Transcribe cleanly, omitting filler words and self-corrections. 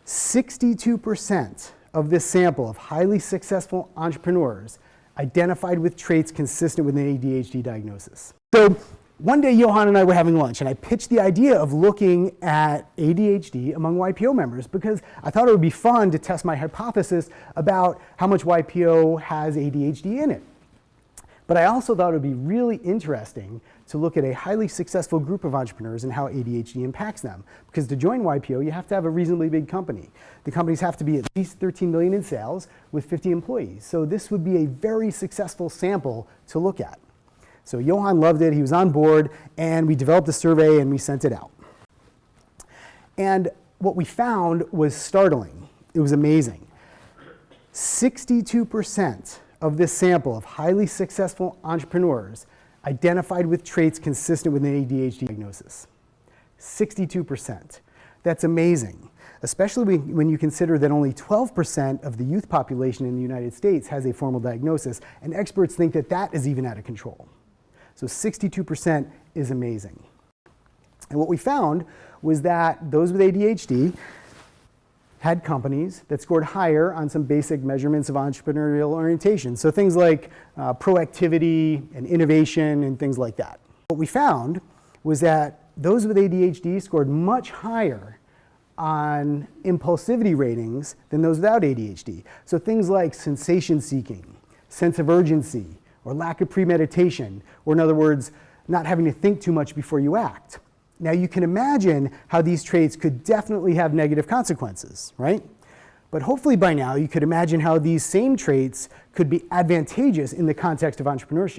62% of this sample of highly successful entrepreneurs identified with traits consistent with an ADHD diagnosis. So one day, Johan and I were having lunch, and I pitched the idea of looking at ADHD among YPO members because I thought it would be fun to test my hypothesis about how much YPO has ADHD in it. But I also thought it would be really interesting to look at a highly successful group of entrepreneurs and how ADHD impacts them. Because to join YPO, you have to have a reasonably big company. The companies have to be at least 13 million in sales with 50 employees. So this would be a very successful sample to look at. So Johan loved it, he was on board, and we developed a survey and we sent it out. And what we found was startling. It was amazing. 62% of this sample of highly successful entrepreneurs identified with traits consistent with an ADHD diagnosis. 62%. That's amazing, especially when you consider that only 12% of the youth population in the United States has a formal diagnosis, and experts think that that is even out of control. So 62% is amazing. And what we found was that those with ADHD had companies that scored higher on some basic measurements of entrepreneurial orientation. So things like proactivity and innovation and things like that. What we found was that those with ADHD scored much higher on impulsivity ratings than those without ADHD. So things like sensation seeking, sense of urgency, or lack of premeditation, or in other words, not having to think too much before you act. Now you can imagine how these traits could definitely have negative consequences, right? But hopefully by now you could imagine how these same traits could be advantageous in the context of entrepreneurship.